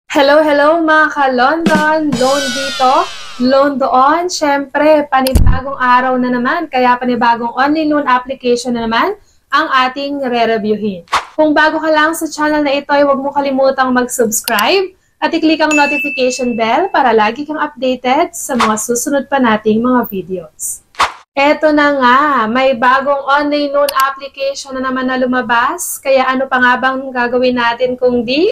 Hello, hello mga ka-London! Loan dito, loan doon. Siyempre, panibagong araw na naman, kaya panibagong online loan application na naman ang ating re-reviewin. Kung bago ka lang sa channel na ito, ay huwag mo kalimutang mag-subscribe at i-click ang notification bell para lagi kang updated sa mga susunod pa nating mga videos. Eto na nga, may bagong online loan application na naman na lumabas, kaya ano pa nga bang gagawin natin kung di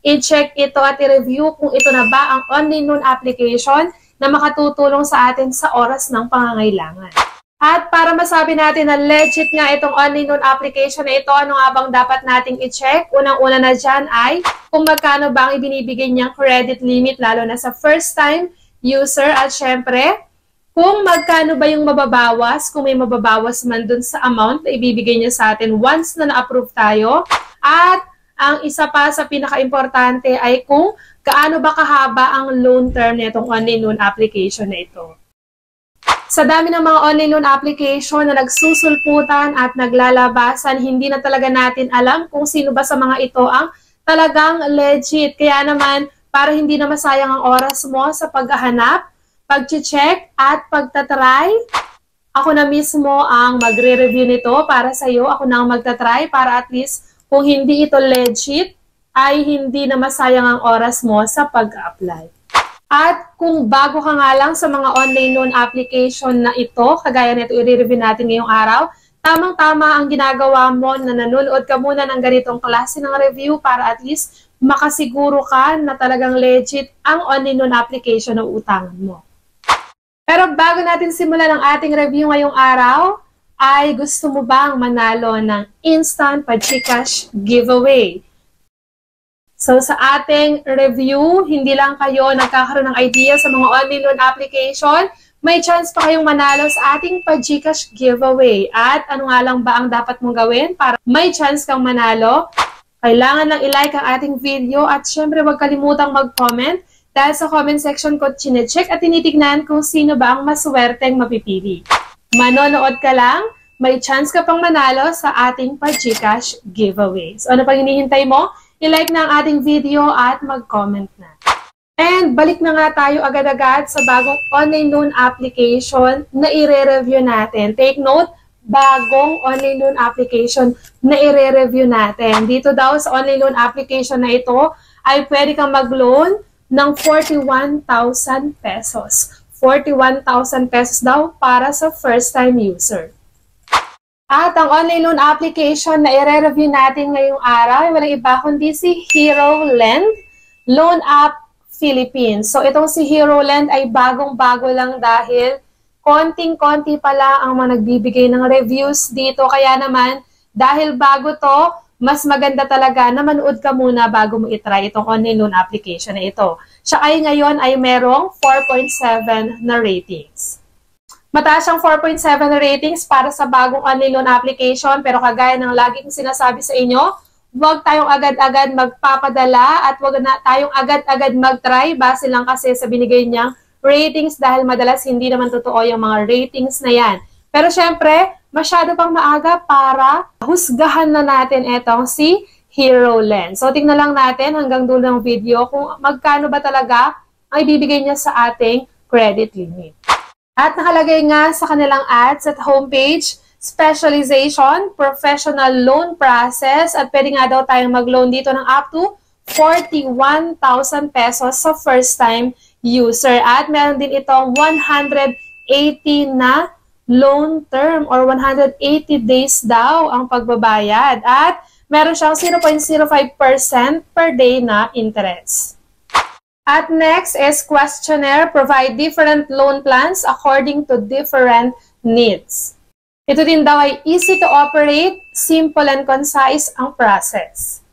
i-check ito at i-review kung ito na ba ang online loan application na makatutulong sa atin sa oras ng pangangailangan. At para masabi natin na legit nga itong online loan application na ito, ano nga bang dapat nating i-check? Unang-una na dyan ay kung magkano ba ang ibinibigay niyang credit limit lalo na sa first-time user at syempre, kung magkano ba yung mababawas, kung may mababawas man dun sa amount na ibibigay niya sa atin once na na-approve tayo. At ang isa pa sa pinaka-importante ay kung gaano ba kahaba ang loan term nitong online loan application na ito. Sa dami ng mga online loan application na nagsusulputan at naglalabasan, hindi na talaga natin alam kung sino ba sa mga ito ang talagang legit. Kaya naman, para hindi na masayang ang oras mo sa paghahanap, pag-check at pagtatry, ako na mismo ang magre-review nito para sa iyo. Ako na ang magtatry para at least kung hindi ito legit, ay hindi na masayang ang oras mo sa pag-apply. At kung bago ka nga lang sa mga online loan application na ito, kagaya nito i-review natin ngayong araw, tamang-tama ang ginagawa mo na nanonood ka muna ng ganitong klase ng review para at least makasiguro ka na talagang legit ang online loan application na utangan mo. Pero bago natin simulan ang ating review ngayong araw, ay gusto mo bang manalo ng instant pa-GCash giveaway? So sa ating review, hindi lang kayo nagkakaroon ng idea sa mga online loan application, may chance pa kayong manalo sa ating pa-GCash giveaway. At ano nga lang ba ang dapat mong gawin para may chance kang manalo? Kailangan lang i-like ang ating video at syempre huwag kalimutang mag-comment dahil sa comment section ko chinecheck at tinitignan kung sino ba ang maswerteng mapipili. Manonood ka lang, may chance ka pang manalo sa ating pa-GCash giveaway. So ano pang hinihintay mo? I-like na ang ating video at mag-comment na. And balik na nga tayo agad-agad sa bagong online loan application na i-re-review natin. Take note, bagong online loan application na i-re-review natin. Dito daw sa online loan application na ito ay pwede kang mag-loan ng 41,000 pesos. 41,000 pesos daw para sa first-time user. At ang online loan application na i-review natin ngayong araw ay walang iba kundi si HeroLend Loan App Philippines. So itong si HeroLend ay bagong-bago lang dahil konting-konti pala ang mga nagbibigay ng reviews dito. Kaya naman, dahil bago to, mas maganda talaga na manood ka muna bago mo itry itong online loan application na ito. Siya ay ngayon ay merong 4.7 na ratings. Mataas ang 4.7 ratings para sa bagong online loan application, pero kagaya ng laging sinasabi sa inyo, huwag tayong agad-agad magpapadala at huwag na tayong agad-agad mag-try base lang kasi sa binigay niyang ratings dahil madalas hindi naman totoo yung mga ratings na yan. Pero syempre, masyado pang maaga para husgahan na natin etong si HeroLend. So, tingnan lang natin hanggang dulo ng video kung magkano ba talaga ang ibibigay niya sa ating credit limit. At nakalagay nga sa kanilang ads at homepage, specialization, professional loan process, at pwede nga daw tayong mag-loan dito ng up to 41,000 pesos sa first-time user. At meron din itong 180 na loan term or 180 days daw ang pagbabayad at meron siyang 0.05% per day na interest. At next is questionnaire, provide different loan plans according to different needs. Ito din daw ay easy to operate, simple and concise ang process.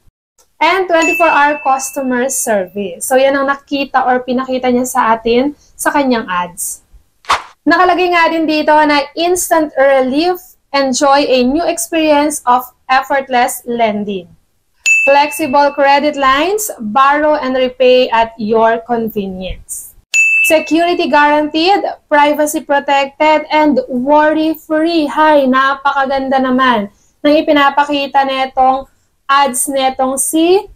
And 24-hour customer service. So yan ang nakita or pinakita niya sa atin sa kanyang ads. Nakalagay nga din dito na instant relief, enjoy a new experience of effortless lending. Flexible credit lines, borrow and repay at your convenience. Security guaranteed, privacy protected, and worry-free. Hay, napakaganda naman ng ipinapakita netong ads netong si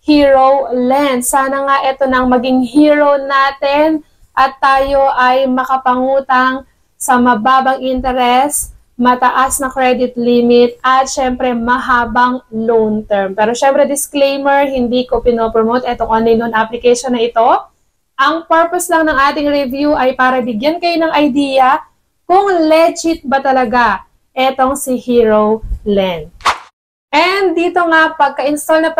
Hero Land. Sana nga ito nang maging hero natin at tayo ay makapangutang sa mababang interest, mataas na credit limit, at syempre mahabang loan term. Pero syempre disclaimer, hindi ko pinopromote itong online loan application na ito. Ang purpose lang ng ating review ay para bigyan kayo ng idea kung legit ba talaga etong si Hero Land. And dito nga, pagka-install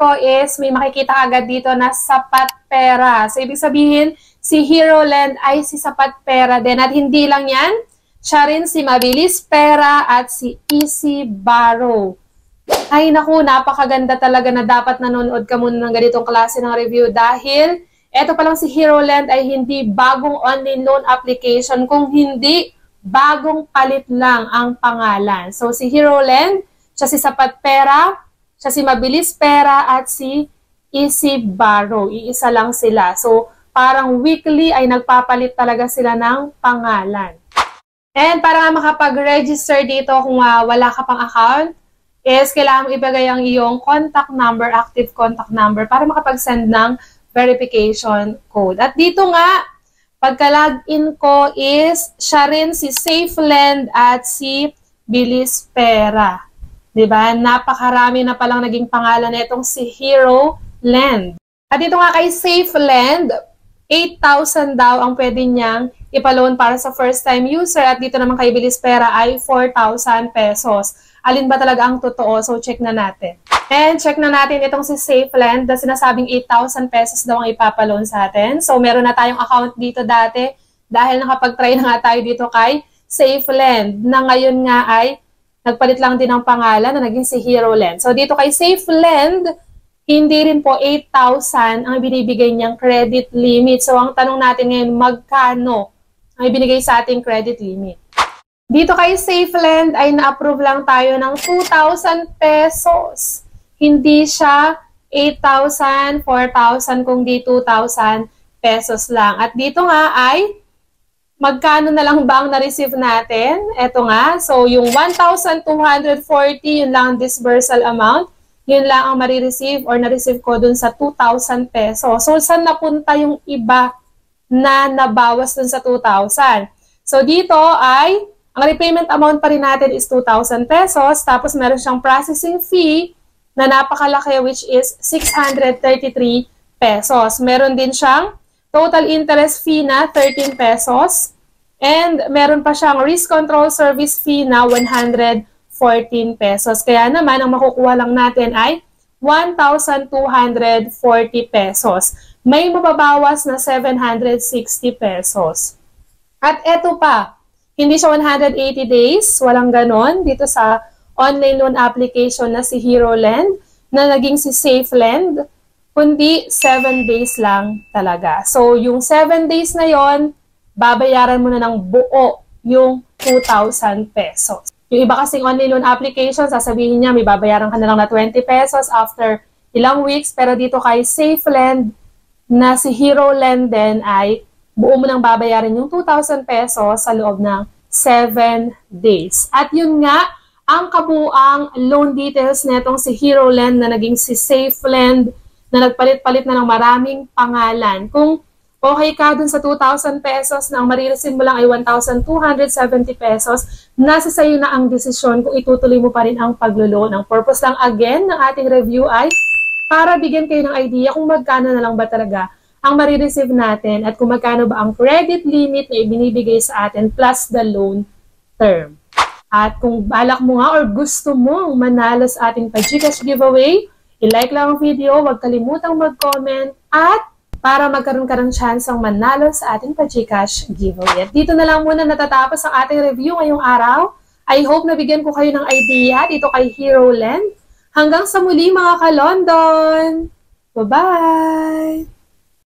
ko is may makikita agad dito na Sapat Pera. So, ibig sabihin, si Hero Land ay si Sapat Pera din. At hindi lang yan, siya rin si Mabilis Pera at si Easy Borrow. Ay naku, napakaganda talaga na dapat nanonood ka muna ng ganitong klase ng review dahil eto palang si Hero Land ay hindi bagong online loan application, kung hindi bagong palit lang ang pangalan. So, si Hero Land, siya si Sapat Pera, siya si Mabilis Pera, at si Easy Borrow. Iisa lang sila. So, parang weekly ay nagpapalit talaga sila ng pangalan. And para nga makapag-register dito kung wala ka pang account, is kailangan mo ibigay ang iyong contact number, active contact number, para makapag-send ng verification code. At dito nga, pagka-login ko is siya rin si SafeLend at si Bilis Pera. Diba? Napakarami na palang naging pangalan na itong si Hero Land. At dito nga kay SafeLend, 8,000 daw ang pwede niyang ipaloan para sa first-time user. At dito naman kay Bilis Pera ay 4,000 pesos. Alin ba talaga ang totoo? So, check na natin. And check na natin itong si SafeLend na sinasabing 8,000 pesos daw ang ipapaloan sa atin. So, meron na tayong account dito dati dahil nakapag-try na nga tayo dito kay SafeLend na ngayon nga ay nagpalit lang din ang pangalan na naging si Hero Land. So, dito kay SafeLend, hindi rin po 8,000 ang binibigay niyang credit limit. So, ang tanong natin ngayon, magkano ang ibinigay sa ating credit limit? Dito kay SafeLend ay na-approve lang tayo ng 2,000 pesos. Hindi siya 8,000, 4,000, kundi 2,000 pesos lang. At dito nga ay magkano na lang ba ang na-receive natin? Ito nga, so yung 1,240, yun lang ang disbursal amount. Yun lang ang marireceive or na-receive ko dun sa 2,000 pesos. So, saan napunta yung iba na nabawas dun sa 2,000? So, dito ay, ang repayment amount pa rin natin is 2,000 pesos. Tapos, meron siyang processing fee na napakalaki, which is 633 pesos. Meron din siyang total interest fee na 13 pesos. And meron pa siyang risk control service fee na 114 pesos. Kaya naman, ang makukuha lang natin ay 1,240 pesos. May mababawas na 760 pesos. At eto pa, hindi siya 180 days, walang ganon dito sa online loan application na si Hero Land na naging si SafeLend, kundi 7 days lang talaga. So, yung 7 days na yon, babayaran mo na ng buo yung 2,000 pesos. Yung iba kasing online loan application, sasabihin niya may babayaran ka na lang na 20 pesos after ilang weeks. Pero dito kay SafeLend na si Hero Land din ay buo mo nang babayaran yung 2,000 pesos sa loob ng 7 days. At yun nga, ang kabuang loan details netong si Hero Land na naging si SafeLend na nagpalit-palit na ng maraming pangalan. Kung okay ka dun sa 2,000 pesos na ang marireceive mo lang ay 1,270 pesos, nasa sayo na ang desisyon kung itutuloy mo pa rin ang paglo-loan. Ang purpose lang again ng ating review ay para bigyan kayo ng idea kung magkano na lang ba talaga ang marireceive natin at kung magkano ba ang credit limit na ibinibigay sa atin plus the loan term. At kung balak mo nga or gusto mong manalo sa ating pa-GCash giveaway, i-like lang ang video, huwag kalimutang mag-comment, at para magkaroon ka ng chance ang manalo sa ating pa-GCash giveaway. At dito na lang muna natatapos ang ating review ngayong araw. I hope nabigyan ko kayo ng idea dito kay Hero Land. Hanggang sa muli mga ka-London! Bye-bye!